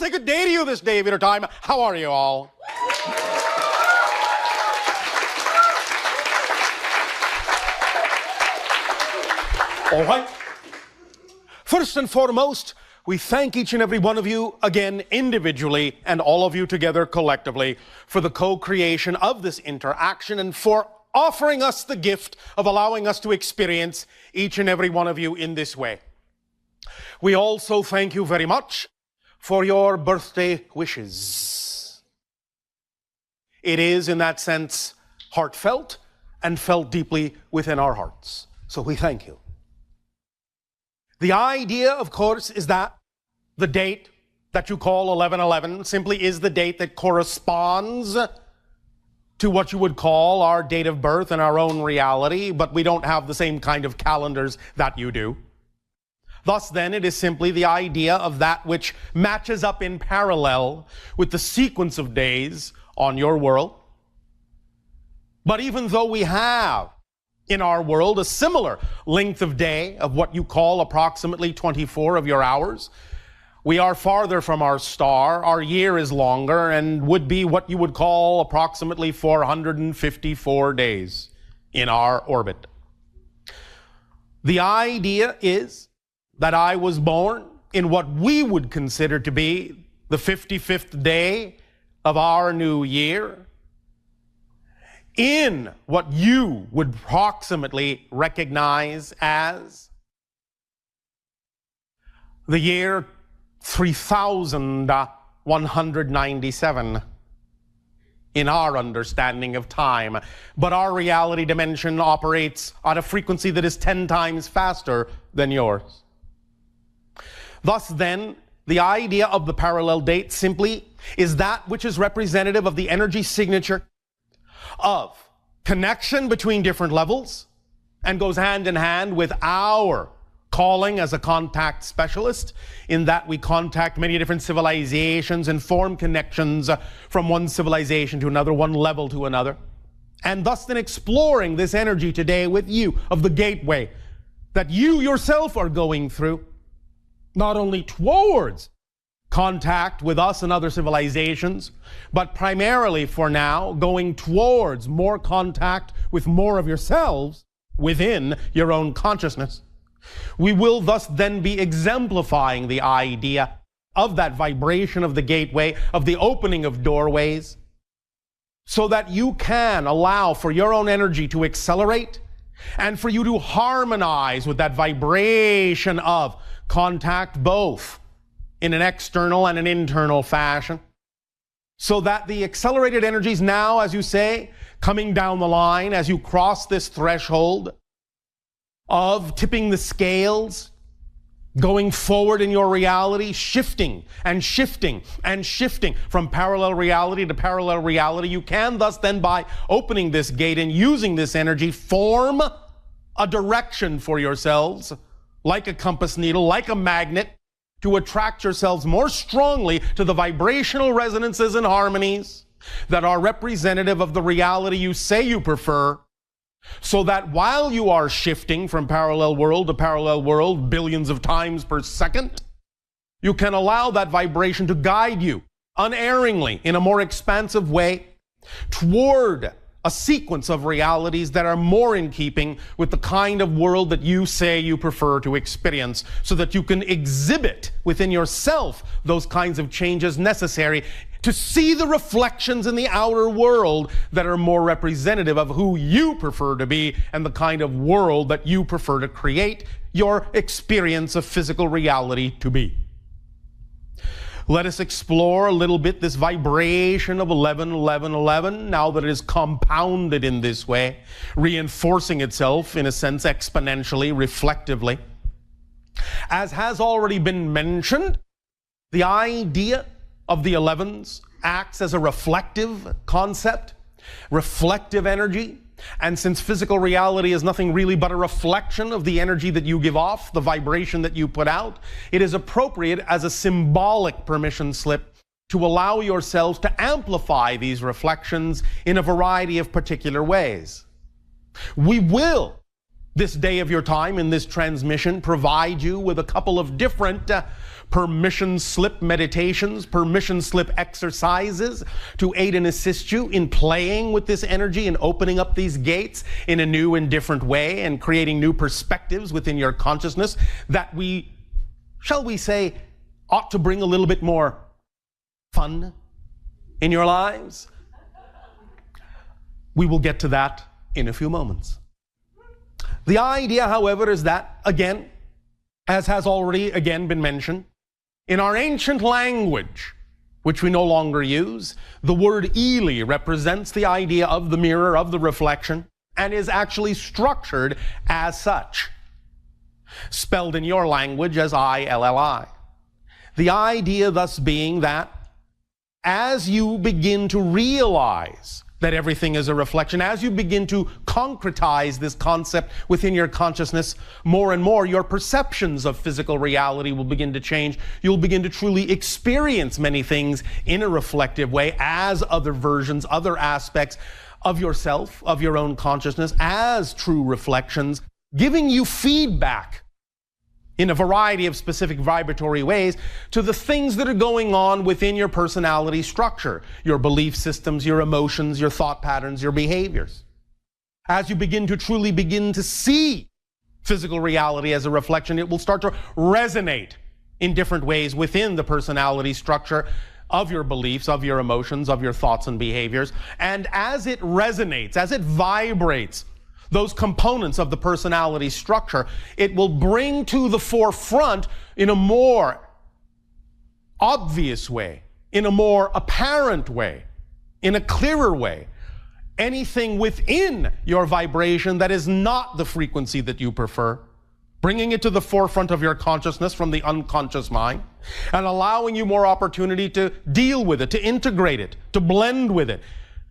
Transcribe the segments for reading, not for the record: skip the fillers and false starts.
say good day to you this day of your time. How are you all? All right. First and foremost, we thank each and every one of you again individually and all of you together collectively for the co-creation of this interaction and for offering us the gift of allowing us to experience each and every one of you in this way. We also thank you very much for your birthday wishes. It is, in that sense, heartfelt and felt deeply within our hearts. So we thank you. The idea, of course, is that the date that you call 11/11 simply is the date that corresponds to what you would call our date of birth and our own reality, but we don't have the same kind of calendars that you do. Thus, then, it is simply the idea of that which matches up in parallel with the sequence of days on your world. But even though we have in our world a similar length of day of what you call approximately 24 of your hours, we are farther from our star. Our year is longer and would be what you would call approximately 454 days in our orbit. The idea is that I was born in what we would consider to be the 55th day of our new year, in what you would approximately recognize as the year 3197 in our understanding of time. But our reality dimension operates at a frequency that is 10 times faster than yours. Thus then, the idea of the parallel date simply is that which is representative of the energy signature of connection between different levels and goes hand in hand with our calling as a contact specialist, in that we contact many different civilizations and form connections from one civilization to another, one level to another. And thus then exploring this energy today with you of the gateway that you yourself are going through, not only towards contact with us and other civilizations, but primarily for now going towards more contact with more of yourselves within your own consciousness. We will thus then be exemplifying the idea of that vibration of the gateway, of the opening of doorways, so that you can allow for your own energy to accelerate and for you to harmonize with that vibration of contact, both in an external and an internal fashion, so that the accelerated energies now, as you say, coming down the line as you cross this threshold of tipping the scales, going forward in your reality, shifting and shifting and shifting from parallel reality to parallel reality, you can thus then, by opening this gate and using this energy, form a direction for yourselves, like a compass needle, like a magnet, to attract yourselves more strongly to the vibrational resonances and harmonies that are representative of the reality you say you prefer, so that while you are shifting from parallel world to parallel world billions of times per second, you can allow that vibration to guide you unerringly in a more expansive way toward a sequence of realities that are more in keeping with the kind of world that you say you prefer to experience, so that you can exhibit within yourself those kinds of changes necessary to see the reflections in the outer world that are more representative of who you prefer to be and the kind of world that you prefer to create your experience of physical reality to be. Let us explore a little bit this vibration of 11-11-11, now that it is compounded in this way, reinforcing itself in a sense exponentially, reflectively. As has already been mentioned, the idea of the 11s acts as a reflective concept, reflective energy. And since physical reality is nothing really but a reflection of the energy that you give off, the vibration that you put out, it is appropriate as a symbolic permission slip to allow yourselves to amplify these reflections in a variety of particular ways. We will, this day of your time in this transmission, provide you with a couple of different permission slip meditations, permission slip exercises to aid and assist you in playing with this energy and opening up these gates in a new and different way and creating new perspectives within your consciousness that we, shall we say, ought to bring a little bit more fun in your lives. We will get to that in a few moments. The idea, however, is that, again, as has already again been mentioned, in our ancient language, which we no longer use, the word Ili represents the idea of the mirror, of the reflection, and is actually structured as such, spelled in your language as I-L-L-I. The idea thus being that as you begin to realize that everything is a reflection, as you begin to concretize this concept within your consciousness more and more, your perceptions of physical reality will begin to change. You'll begin to truly experience many things in a reflective way as other versions, other aspects of yourself, of your own consciousness, as true reflections, giving you feedback in a variety of specific vibratory ways to the things that are going on within your personality structure, your belief systems, your emotions, your thought patterns, your behaviors. As you begin to see physical reality as a reflection, it will start to resonate in different ways within the personality structure of your beliefs, of your emotions, of your thoughts and behaviors. And as it resonates, as it vibrates, those components of the personality structure, it will bring to the forefront in a more obvious way, in a more apparent way, in a clearer way, anything within your vibration that is not the frequency that you prefer, bringing it to the forefront of your consciousness from the unconscious mind, and allowing you more opportunity to deal with it, to integrate it, to blend with it,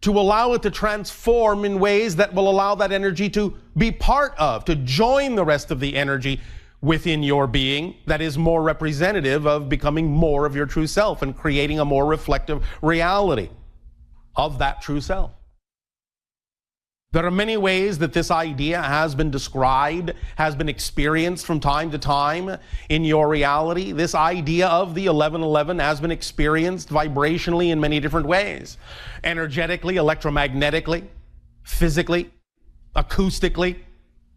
to allow it to transform in ways that will allow that energy to be part of, to join the rest of the energy within your being that is more representative of becoming more of your true self and creating a more reflective reality of that true self. There are many ways that this idea has been described, has been experienced from time to time in your reality. This idea of the 1111 has been experienced vibrationally in many different ways. Energetically, electromagnetically, physically, acoustically,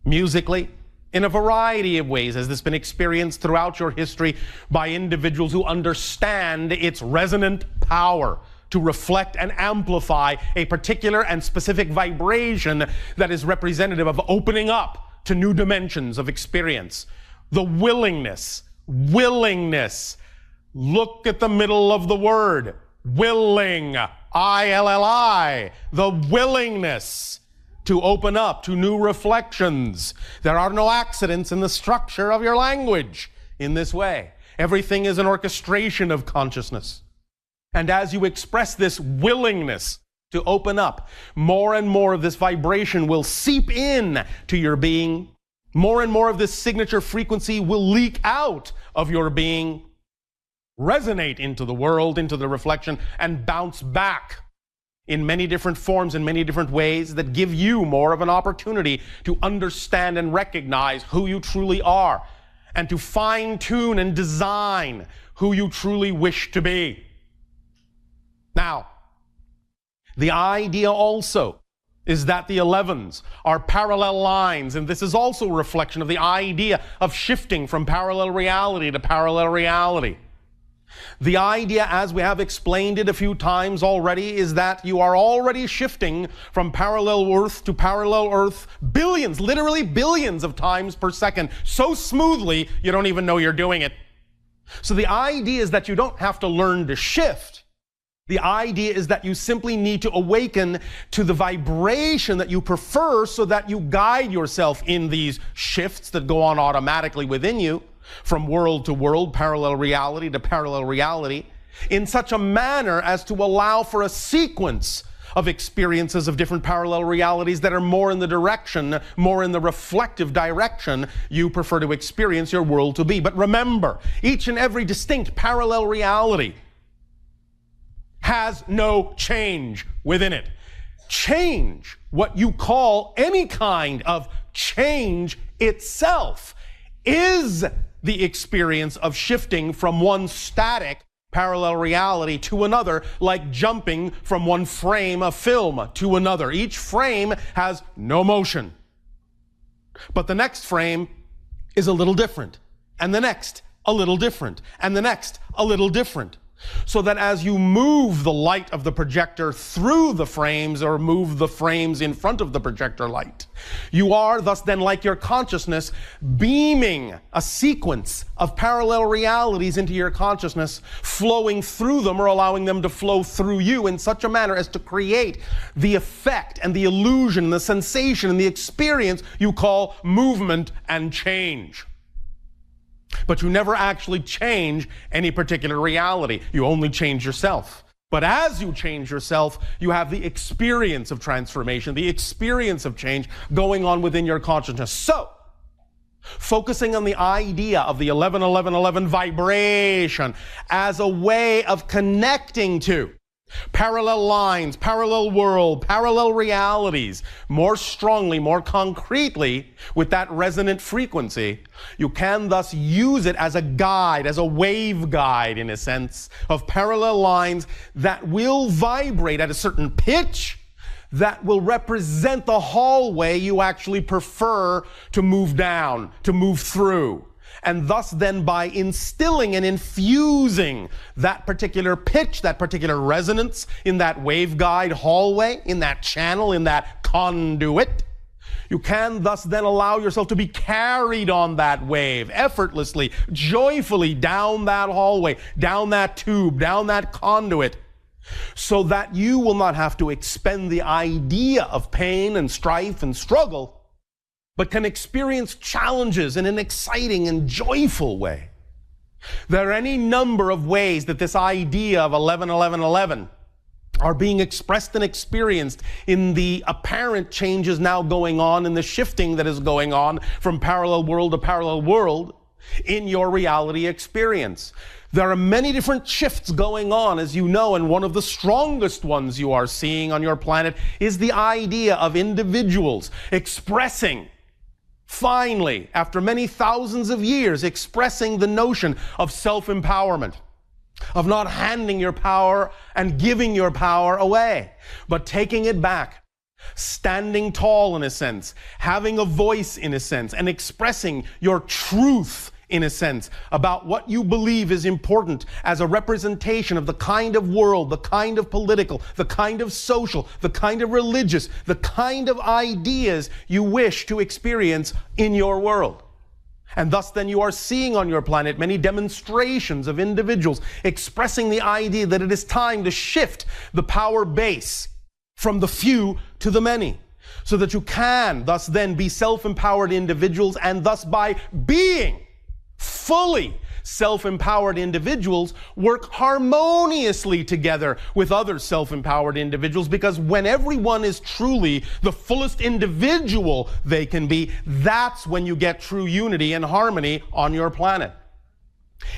musically. In a variety of ways has this been experienced throughout your history by individuals who understand its resonant power to reflect and amplify a particular and specific vibration that is representative of opening up to new dimensions of experience. The willingness. Look at the middle of the word. Willing. I-L-L-I. The willingness to open up to new reflections. There are no accidents in the structure of your language in this way. Everything is an orchestration of consciousness. And as you express this willingness to open up, more and more of this vibration will seep in to your being. More and more of this signature frequency will leak out of your being, resonate into the world, into the reflection, and bounce back in many different forms, in many different ways that give you more of an opportunity to understand and recognize who you truly are and to fine-tune and design who you truly wish to be. Now, the idea also is that the 11s are parallel lines, and this is also a reflection of the idea of shifting from parallel reality to parallel reality. The idea, as we have explained it a few times already, is that you are already shifting from parallel Earth to parallel Earth billions, literally billions of times per second, so smoothly you don't even know you're doing it. So the idea is that you don't have to learn to shift. The idea is that you simply need to awaken to the vibration that you prefer so that you guide yourself in these shifts that go on automatically within you from world to world, parallel reality to parallel reality, in such a manner as to allow for a sequence of experiences of different parallel realities that are more in the direction, more in the reflective direction you prefer to experience your world to be. But remember, each and every distinct parallel reality has no change within it. Change, what you call any kind of change itself, is the experience of shifting from one static parallel reality to another, like jumping from one frame of film to another. Each frame has no motion. But the next frame is a little different, and the next a little different, and the next a little different. So that as you move the light of the projector through the frames, or move the frames in front of the projector light, you are thus then, like your consciousness, beaming a sequence of parallel realities into your consciousness, flowing through them or allowing them to flow through you in such a manner as to create the effect and the illusion, the sensation and the experience you call movement and change. But you never actually change any particular reality. You only change yourself. But as you change yourself, you have the experience of transformation, the experience of change going on within your consciousness. So, focusing on the idea of the 11-11-11 vibration as a way of connecting to parallel lines, parallel world, parallel realities, more strongly, more concretely with that resonant frequency, you can thus use it as a guide, as a wave guide in a sense, of parallel lines that will vibrate at a certain pitch that will represent the hallway you actually prefer to move down, to move through. And thus then, by instilling and infusing that particular pitch, that particular resonance in that waveguide hallway, in that channel, in that conduit, you can thus then allow yourself to be carried on that wave effortlessly, joyfully down that hallway, down that tube, down that conduit, so that you will not have to expend the idea of pain and strife and struggle, but can experience challenges in an exciting and joyful way. There are any number of ways that this idea of 11-11-11 are being expressed and experienced in the apparent changes now going on, in the shifting that is going on from parallel world to parallel world in your reality experience. There are many different shifts going on, as you know, and one of the strongest ones you are seeing on your planet is the idea of individuals expressing, finally, after many thousands of years, expressing the notion of self-empowerment, of not handing your power and giving your power away, but taking it back, standing tall in a sense, having a voice in a sense, and expressing your truth in a sense about what you believe is important as a representation of the kind of world, the kind of political, the kind of social, the kind of religious, the kind of ideas you wish to experience in your world. And thus then you are seeing on your planet many demonstrations of individuals expressing the idea that it is time to shift the power base from the few to the many, so that you can thus then be self-empowered individuals, and thus by being fully self-empowered individuals work harmoniously together with other self-empowered individuals, because when everyone is truly the fullest individual they can be, that's when you get true unity and harmony on your planet.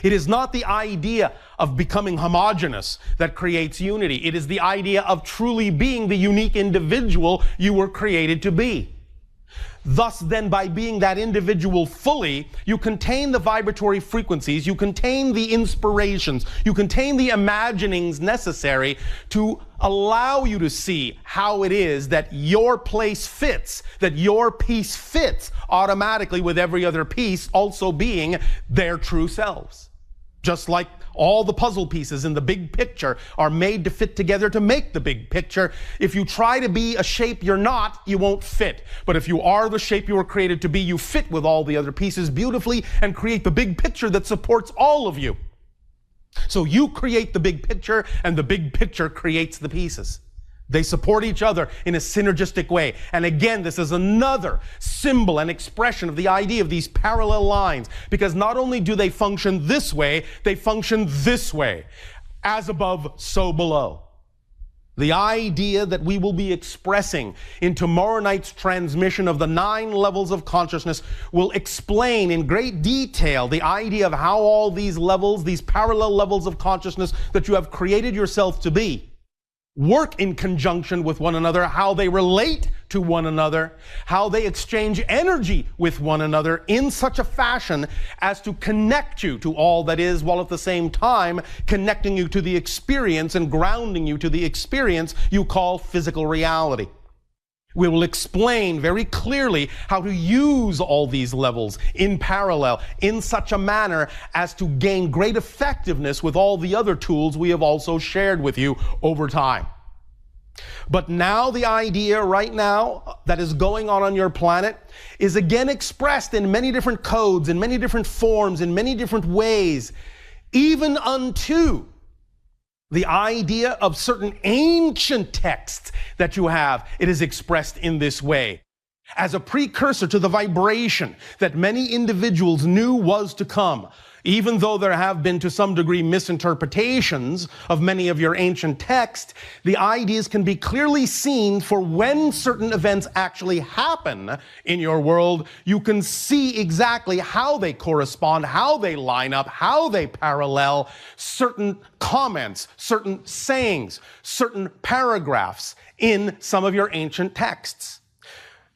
It is not the idea of becoming homogeneous that creates unity. It is the idea of truly being the unique individual you were created to be. Thus then, by being that individual fully, you contain the vibratory frequencies, you contain the inspirations, you contain the imaginings necessary to allow you to see how it is that your place fits, that your piece fits automatically with every other piece also being their true selves. Just like all the puzzle pieces in the big picture are made to fit together to make the big picture. If you try to be a shape you're not, you won't fit. But if you are the shape you were created to be, you fit with all the other pieces beautifully and create the big picture that supports all of you. So you create the big picture, and the big picture creates the pieces. They support each other in a synergistic way. And again, this is another symbol and expression of the idea of these parallel lines, because not only do they function this way, they function this way. As above, so below. The idea that we will be expressing in tomorrow night's transmission of the 9 levels of consciousness will explain in great detail the idea of how all these levels, these parallel levels of consciousness that you have created yourself to be, work in conjunction with one another, how they relate to one another, how they exchange energy with one another in such a fashion as to connect you to all that is, while at the same time connecting you to the experience and grounding you to the experience you call physical reality. We will explain very clearly how to use all these levels in parallel in such a manner as to gain great effectiveness with all the other tools we have also shared with you over time. But now the idea right now that is going on your planet is again expressed in many different codes, in many different forms, in many different ways, even unto the idea of certain ancient texts that you have. It is expressed in this way as a precursor to the vibration that many individuals knew was to come. Even though there have been to some degree misinterpretations of many of your ancient texts, the ideas can be clearly seen for when certain events actually happen in your world. You can see exactly how they correspond, how they line up, how they parallel certain comments, certain sayings, certain paragraphs in some of your ancient texts.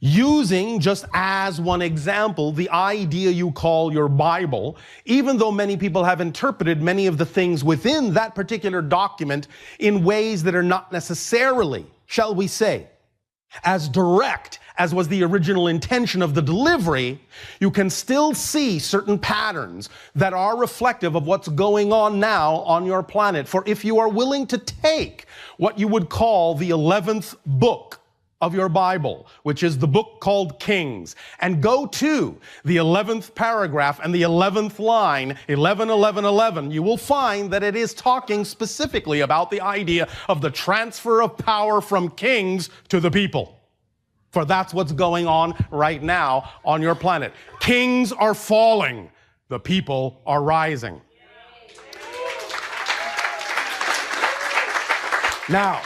Using, just as one example, the idea you call your Bible, even though many people have interpreted many of the things within that particular document in ways that are not necessarily, shall we say, as direct as was the original intention of the delivery, you can still see certain patterns that are reflective of what's going on now on your planet. For if you are willing to take what you would call the 11th book of your Bible, which is the book called Kings, and go to the 11th paragraph and the 11th line, 11, 11, 11, you will find that it is talking specifically about the idea of the transfer of power from kings to the people. For that's what's going on right now on your planet. Kings are falling, the people are rising. Now,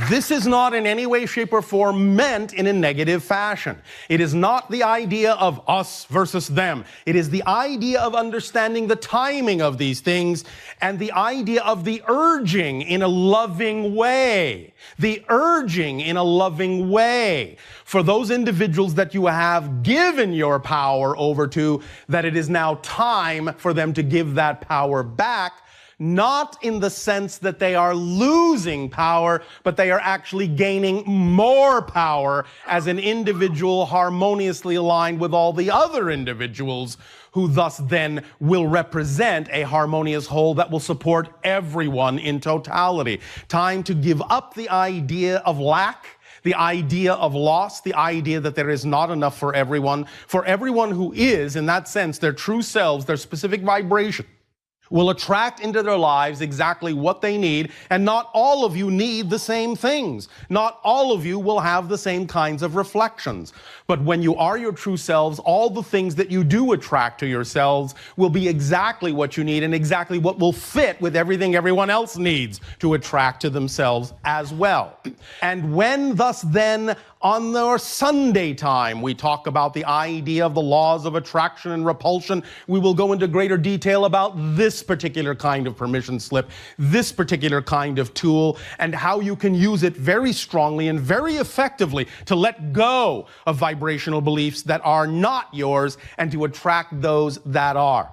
this is not in any way, shape, or form meant in a negative fashion. It is not the idea of us versus them. It is the idea of understanding the timing of these things and the idea of the urging in a loving way. The urging in a loving way for those individuals that you have given your power over to, that it is now time for them to give that power back. Not in the sense that they are losing power, but they are actually gaining more power as an individual harmoniously aligned with all the other individuals who thus then will represent a harmonious whole that will support everyone in totality. Time to give up the idea of lack, the idea of loss, the idea that there is not enough for everyone who is, in that sense, their true selves, their specific vibration, will attract into their lives exactly what they need, and not all of you need the same things. Not all of you will have the same kinds of reflections. But when you are your true selves, all the things that you do attract to yourselves will be exactly what you need and exactly what will fit with everything everyone else needs to attract to themselves as well. And when thus then on our Sunday time, we talk about the idea of the laws of attraction and repulsion, we will go into greater detail about this particular kind of permission slip, this particular kind of tool, and how you can use it very strongly and very effectively to let go of vibrational beliefs that are not yours and to attract those that are.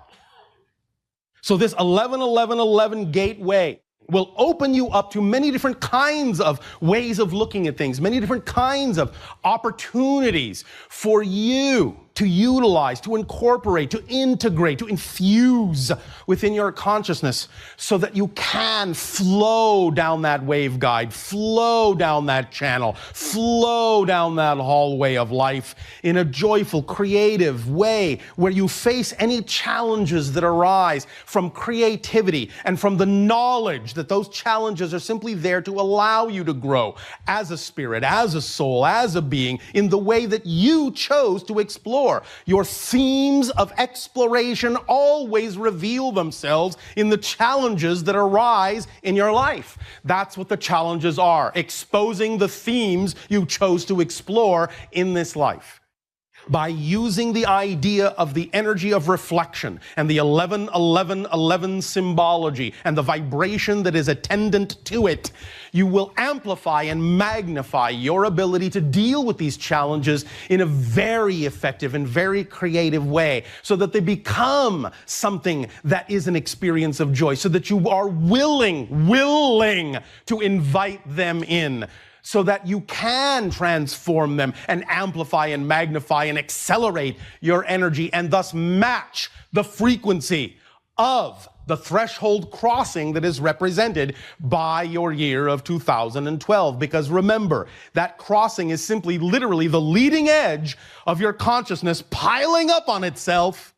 So this 11-11-11 gateway will open you up to many different kinds of ways of looking at things, many different kinds of opportunities for you to utilize, to incorporate, to integrate, to infuse within your consciousness so that you can flow down that waveguide, flow down that channel, flow down that hallway of life in a joyful, creative way where you face any challenges that arise from creativity and from the knowledge that those challenges are simply there to allow you to grow as a spirit, as a soul, as a being in the way that you chose to explore. Your themes of exploration always reveal themselves in the challenges that arise in your life. That's what the challenges are, exposing the themes you chose to explore in this life. by using the idea of the energy of reflection and the 11-11-11 symbology and the vibration that is attendant to it, you will amplify and magnify your ability to deal with these challenges in a very effective and very creative way, so that they become something that is an experience of joy, so that you are willing to invite them in, so that you can transform them and amplify and magnify and accelerate your energy, and thus match the frequency of the threshold crossing that is represented by your year of 2012. Because remember, that crossing is simply literally the leading edge of your consciousness piling up on itself,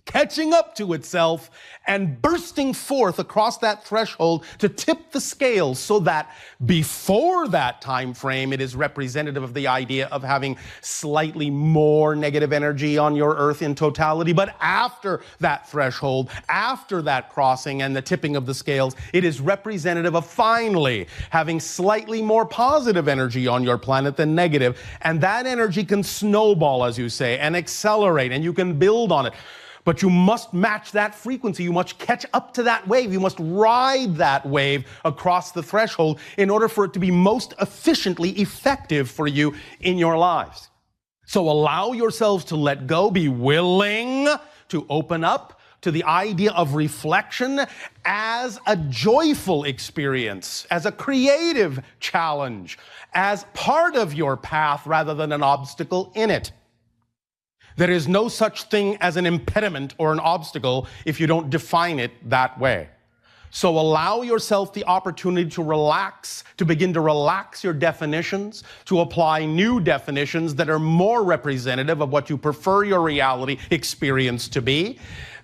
catching up to itself, and bursting forth across that threshold to tip the scales, so that before that time frame, it is representative of the idea of having slightly more negative energy on your earth in totality. But after that threshold, after that crossing and the tipping of the scales, it is representative of finally having slightly more positive energy on your planet than negative. And that energy can snowball, as you say, and accelerate, and you can build on it. But you must match that frequency. You must catch up to that wave. You must ride that wave across the threshold in order for it to be most efficiently effective for you in your lives. So allow yourselves to let go. Be willing to open up to the idea of reflection as a joyful experience, as a creative challenge, as part of your path rather than an obstacle in it. There is no such thing as an impediment or an obstacle if you don't define it that way. So allow yourself the opportunity to relax, to begin to relax your definitions, to apply new definitions that are more representative of what you prefer your reality experience to be.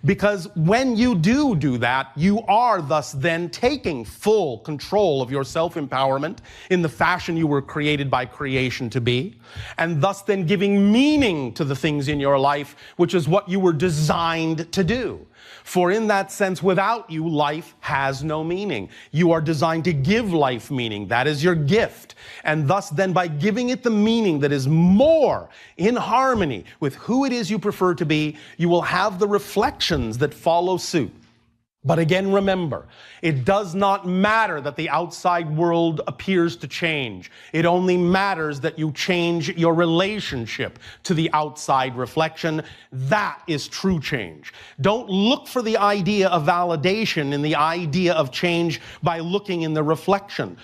Because when you do that, you are thus then taking full control of your self-empowerment in the fashion you were created by creation to be, and thus then giving meaning to the things in your life, which is what you were designed to do. For in that sense, without you, life has no meaning. You are designed to give life meaning. That is your gift. And thus then, by giving it the meaning that is more in harmony with who it is you prefer to be, you will have the reflections that follow suit. But again, remember, it does not matter that the outside world appears to change. It only matters that you change your relationship to the outside reflection. That is true change. Don't look for the idea of validation in the idea of change by looking in the reflection.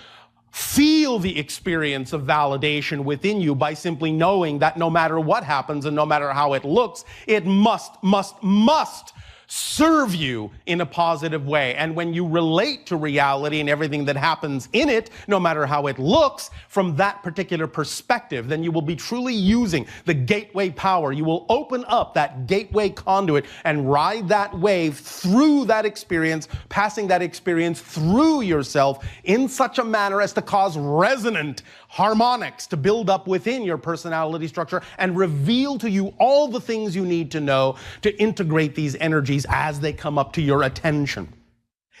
Feel the experience of validation within you by simply knowing that no matter what happens and no matter how it looks, it must serve you in a positive way. And when you relate to reality and everything that happens in it, no matter how it looks, from that particular perspective, then you will be truly using the gateway power. You will open up that gateway conduit and ride that wave through that experience, passing that experience through yourself in such a manner as to cause resonant harmonics to build up within your personality structure and reveal to you all the things you need to know to integrate these energies as they come up to your attention.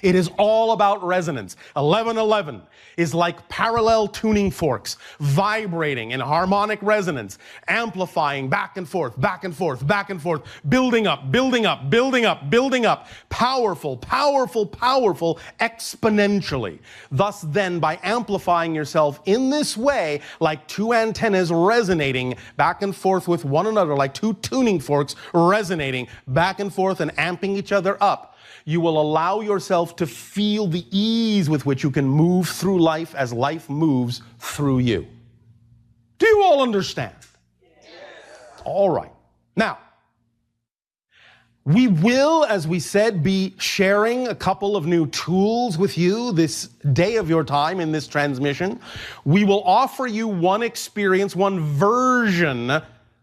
It is all about resonance. 1111 is like parallel tuning forks, vibrating in harmonic resonance, amplifying back and forth, back and forth, back and forth, building up, building up, building up, building up, powerful, powerful, powerful, exponentially. Thus then, by amplifying yourself in this way, like two antennas resonating back and forth with one another, like two tuning forks resonating back and forth and amping each other up, you will allow yourself to feel the ease with which you can move through life as life moves through you. Do you all understand? Yes. All right. Now, we will, as we said, be sharing a couple of new tools with you this day of your time in this transmission. We will offer you one experience, one version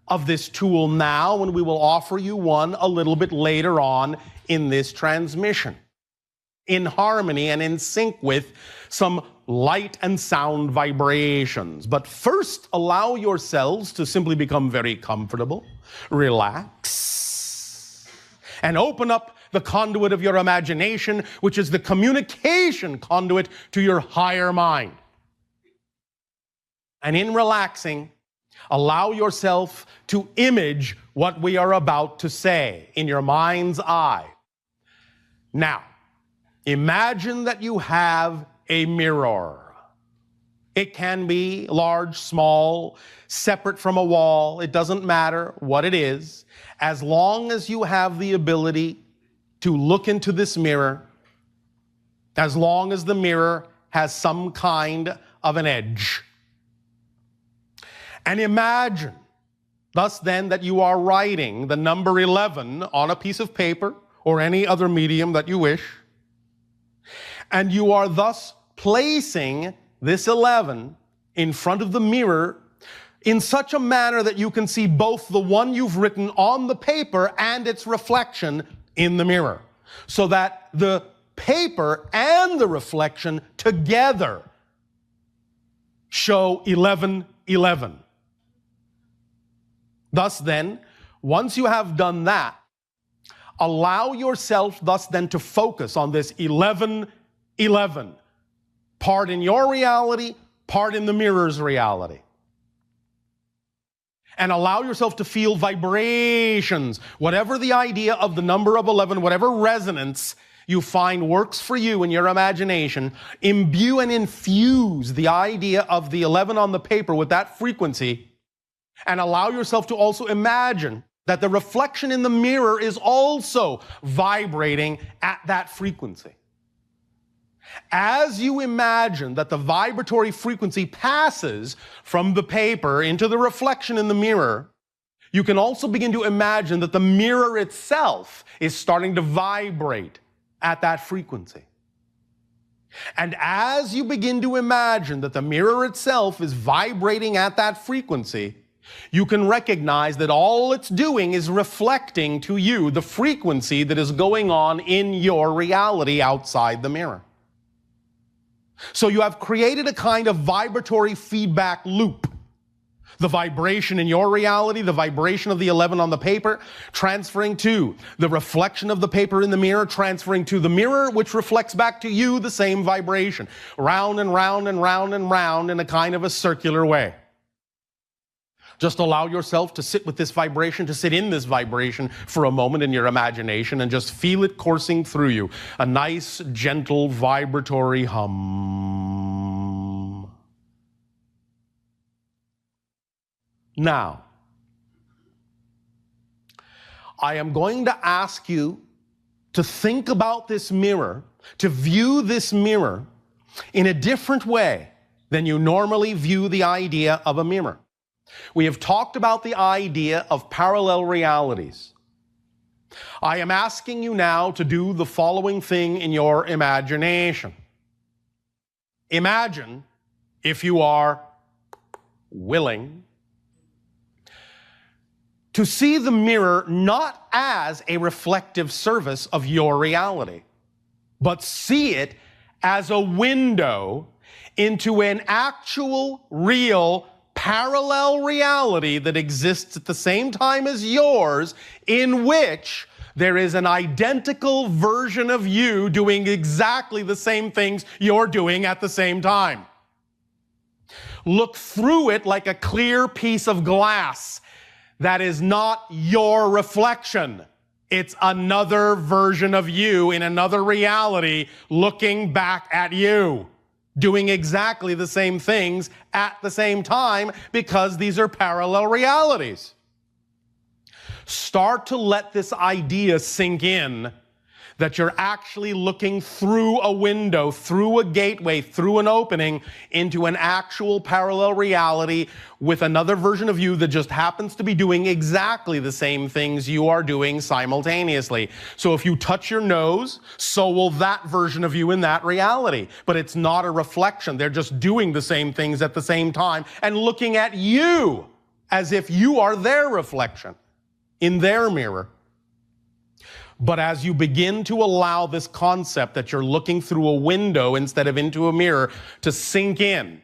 of this tool now, and we will offer you one a little bit later on in this transmission, in harmony and in sync with some light and sound vibrations. But first, allow yourselves to simply become very comfortable, relax, and open up the conduit of your imagination, which is the communication conduit to your higher mind. And in relaxing, Allow yourself to image what we are about to say in your mind's eye. Now, imagine that you have a mirror. It can be large, small, separate from a wall. It doesn't matter what it is, as long as you have the ability to look into this mirror, as long as the mirror has some kind of an edge. And imagine, thus then, that you are writing the number 11 on a piece of paper or any other medium that you wish, and you are thus placing this 11 in front of the mirror in such a manner that you can see both the one you've written on the paper and its reflection in the mirror, so that the paper and the reflection together show 11, 11. Thus then, once you have done that, allow yourself thus then to focus on this 11, 11. Part in your reality, part in the mirror's reality. And allow yourself to feel vibrations, whatever the idea of the number of 11, whatever resonance you find works for you in your imagination, imbue and infuse the idea of the 11 on the paper with that frequency, and allow yourself to also imagine that the reflection in the mirror is also vibrating at that frequency. As you imagine that the vibratory frequency passes from the paper into the reflection in the mirror, you can also begin to imagine that the mirror itself is starting to vibrate at that frequency. And as you begin to imagine that the mirror itself is vibrating at that frequency, you can recognize that all it's doing is reflecting to you the frequency that is going on in your reality outside the mirror. So you have created a kind of vibratory feedback loop. The vibration in your reality, the vibration of the 11 on the paper, transferring to the reflection of the paper in the mirror, transferring to the mirror, which reflects back to you the same vibration, round and round and round and round in a kind of a circular way. Just allow yourself to sit with this vibration, to sit in this vibration for a moment in your imagination and just feel it coursing through you. A nice, gentle, vibratory hum. Now, I am going to ask you to think about this mirror, to view this mirror in a different way than you normally view the idea of a mirror. We have talked about the idea of parallel realities. I am asking you now to do the following thing in your imagination. Imagine, if you are willing, to see the mirror not as a reflective surface of your reality, but see it as a window into an actual, real, parallel reality that exists at the same time as yours, in which there is an identical version of you doing exactly the same things you're doing at the same time. Look through it like a clear piece of glass that is not your reflection. It's another version of you in another reality looking back at you, doing exactly the same things at the same time, because these are parallel realities. Start to let this idea sink in, that you're actually looking through a window, through a gateway, through an opening into an actual parallel reality with another version of you that just happens to be doing exactly the same things you are doing simultaneously. So if you touch your nose, so will that version of you in that reality. But it's not a reflection. They're just doing the same things at the same time and looking at you as if you are their reflection in their mirror. But as you begin to allow this concept that you're looking through a window instead of into a mirror to sink in,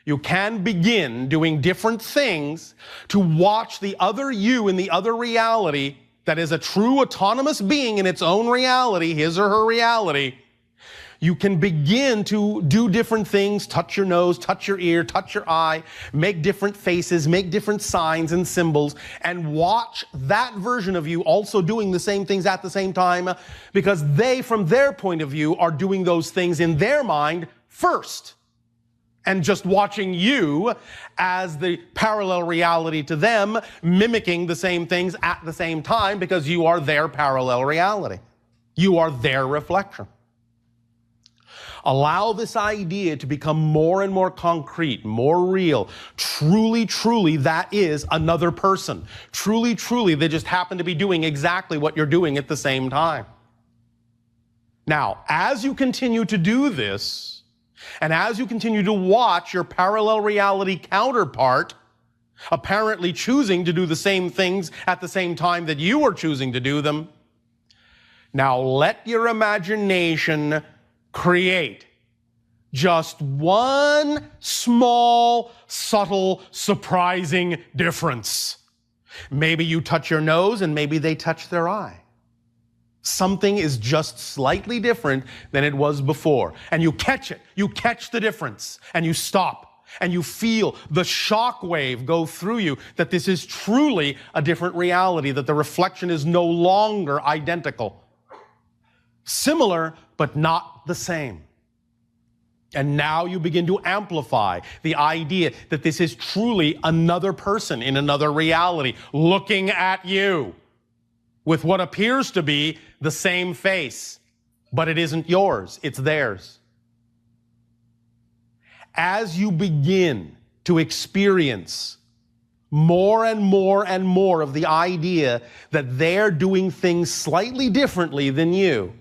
you can begin doing different things to watch the other you in the other reality that is a true autonomous being in its own reality, his or her reality. you can begin to do different things, touch your nose, touch your ear, touch your eye, make different faces, make different signs and symbols, and watch that version of you also doing the same things at the same time, because they, from their point of view, are doing those things in their mind first. And just watching you as the parallel reality to them, mimicking the same things at the same time, because you are their parallel reality. You are their reflection. Allow this idea to become more and more concrete, more real. Truly, truly, that is another person. Truly, truly, they just happen to be doing exactly what you're doing at the same time. Now, as you continue to do this, and as you continue to watch your parallel reality counterpart apparently choosing to do the same things at the same time that you are choosing to do them, now let your imagination create just one small, subtle, surprising difference. Maybe you touch your nose and maybe they touch their eye. Something is just slightly different than it was before. And you catch it. You catch the difference and you stop and you feel the shock wave go through you that this is truly a different reality, that the reflection is no longer identical. Similar, but not the same. And now you begin to amplify the idea that this is truly another person in another reality looking at you with what appears to be the same face, but it isn't yours, it's theirs. As you begin to experience more and more and more of the idea that they're doing things slightly differently than you,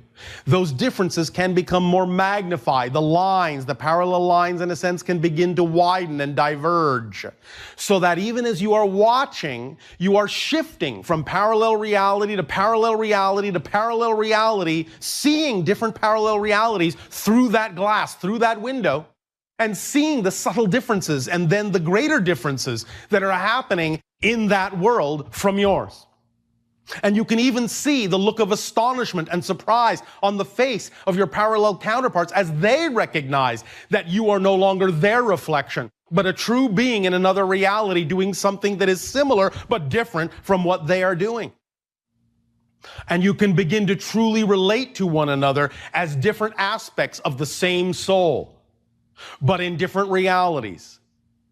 those differences can become more magnified. The lines, the parallel lines in a sense, can begin to widen and diverge. So that even as you are watching, you are shifting from parallel reality to parallel reality to parallel reality, seeing different parallel realities through that glass, through that window, and seeing the subtle differences and then the greater differences that are happening in that world from yours. And you can even see the look of astonishment and surprise on the face of your parallel counterparts as they recognize that you are no longer their reflection, but a true being in another reality doing something that is similar but different from what they are doing. And you can begin to truly relate to one another as different aspects of the same soul, but in different realities,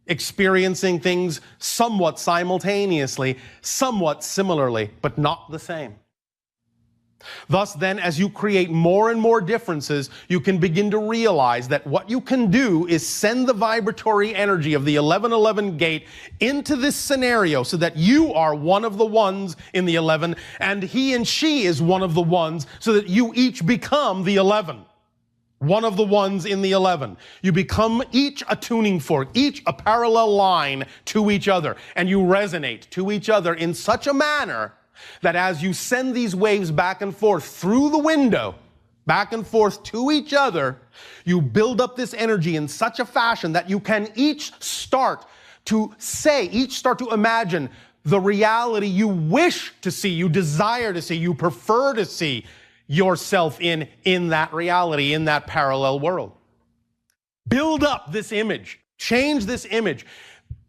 experiencing things somewhat simultaneously, somewhat similarly, but not the same. Thus then, as you create more and more differences, you can begin to realize that what you can do is send the vibratory energy of the 1111 gate into this scenario so that you are one of the ones in the 11 and he and she is one of the ones, so that you each become the 11. One of the ones in the 11. You become each a tuning fork, each a parallel line to each other, and you resonate to each other in such a manner that as you send these waves back and forth through the window, back and forth to each other, you build up this energy in such a fashion that you can each start to imagine the reality you wish to see, you desire to see, you prefer to see yourself in that reality, in that parallel world. Build up this image, change this image,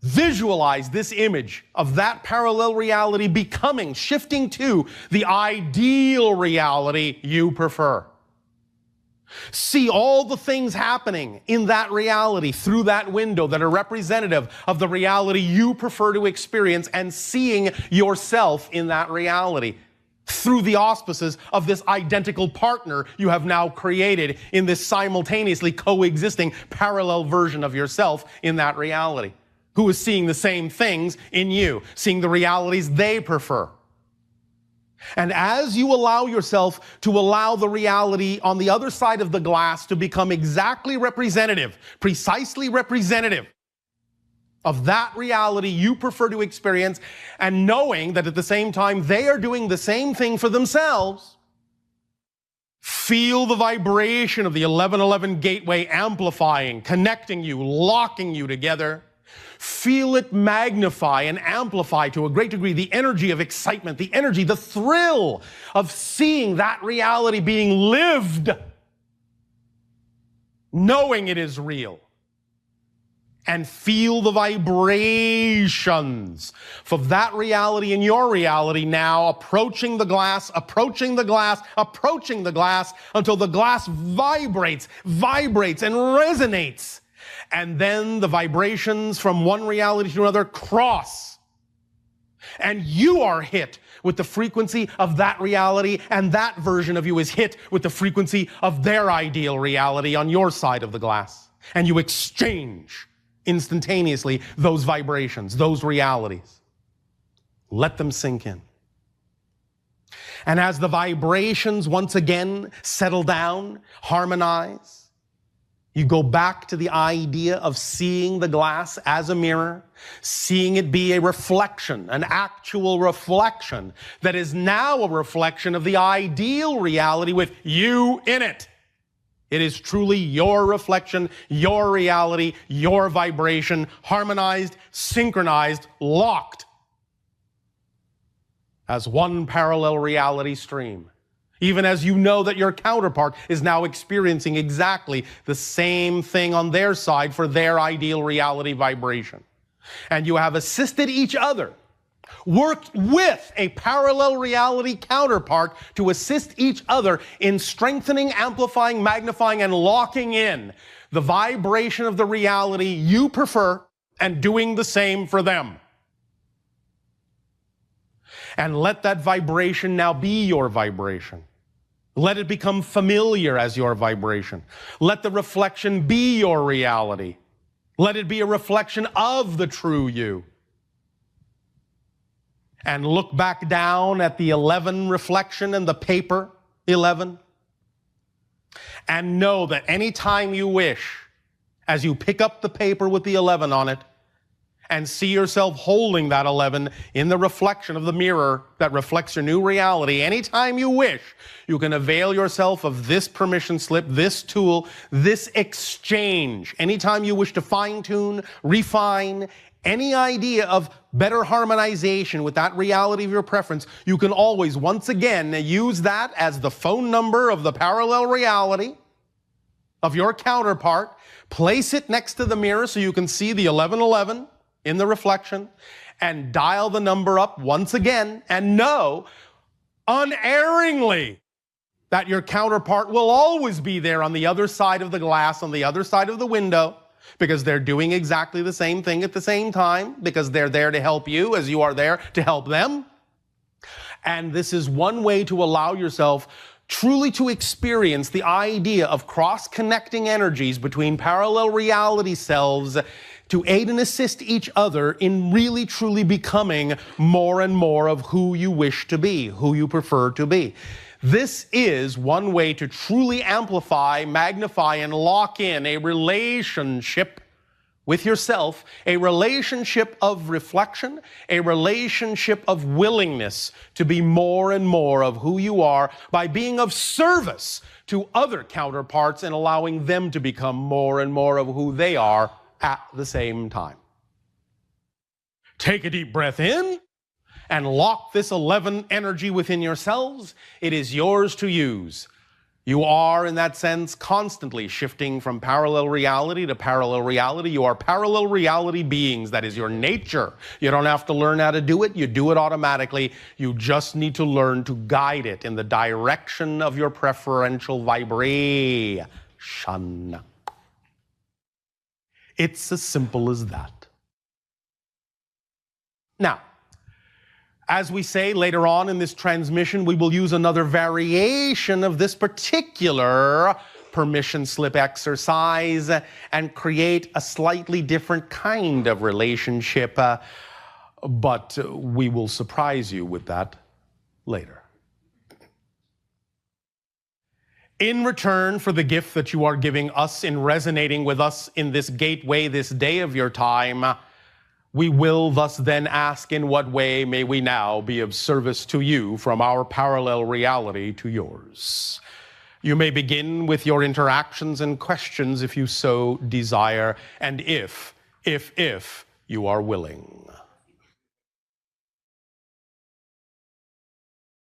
visualize this image of that parallel reality becoming, shifting to the ideal reality you prefer. See all the things happening in that reality through that window that are representative of the reality you prefer to experience, and seeing yourself in that reality through the auspices of this identical partner you have now created in this simultaneously coexisting parallel version of yourself in that reality, who is seeing the same things in you, seeing the realities they prefer. And as you allow yourself to allow the reality on the other side of the glass to become exactly representative, precisely representative of that reality you prefer to experience, and knowing that at the same time they are doing the same thing for themselves, feel the vibration of the 1111 gateway amplifying, connecting you, locking you together. Feel it magnify and amplify to a great degree the energy of excitement, the energy, the thrill of seeing that reality being lived knowing it is real. And feel the vibrations for that reality and your reality now approaching the glass, approaching the glass, approaching the glass until the glass vibrates and resonates. And then the vibrations from one reality to another cross. And you are hit with the frequency of that reality, and that version of you is hit with the frequency of their ideal reality on your side of the glass. And you exchange instantaneously those vibrations, those realities. Let them sink in. And as the vibrations once again settle down, harmonize, you go back to the idea of seeing the glass as a mirror, seeing it be a reflection, an actual reflection that is now a reflection of the ideal reality with you in it. It is truly your reflection, your reality, your vibration, harmonized, synchronized, locked as one parallel reality stream. Even as you know that your counterpart is now experiencing exactly the same thing on their side for their ideal reality vibration. And you have assisted each other, worked with a parallel reality counterpart to assist each other in strengthening, amplifying, magnifying, and locking in the vibration of the reality you prefer and doing the same for them. And let that vibration now be your vibration. Let it become familiar as your vibration. Let the reflection be your reality. Let it be a reflection of the true you. And look back down at the 11 reflection in the paper 11. And know that anytime you wish, as you pick up the paper with the 11 on it, and see yourself holding that 11 in the reflection of the mirror that reflects your new reality, anytime you wish, you can avail yourself of this permission slip, this tool, this exchange. Anytime you wish to fine-tune, refine, any idea of better harmonization with that reality of your preference, you can always, once again, use that as the phone number of the parallel reality of your counterpart. Place it next to the mirror so you can see the 1111 in the reflection, and dial the number up once again, and know unerringly that your counterpart will always be there on the other side of the glass, on the other side of the window, because they're doing exactly the same thing at the same time, because they're there to help you as you are there to help them. And this is one way to allow yourself truly to experience the idea of cross-connecting energies between parallel reality selves to aid and assist each other in really truly becoming more and more of who you wish to be, who you prefer to be. This is one way to truly amplify, magnify, and lock in a relationship with yourself, a relationship of reflection, a relationship of willingness to be more and more of who you are by being of service to other counterparts and allowing them to become more and more of who they are at the same time. Take a deep breath in and lock this 11 energy within yourselves. It is yours to use. You are, in that sense, constantly shifting from parallel reality to parallel reality. You are parallel reality beings. That is your nature. You don't have to learn how to do it. You do it automatically. You just need to learn to guide it in the direction of your preferential vibration. It's as simple as that. Now, as we say later on in this transmission, we will use another variation of this particular permission slip exercise and create a slightly different kind of relationship, but we will surprise you with that later. In return for the gift that you are giving us in resonating with us in this gateway, this day of your time, we will thus then ask, in what way may we now be of service to you from our parallel reality to yours? You may begin with your interactions and questions if you so desire, and if you are willing.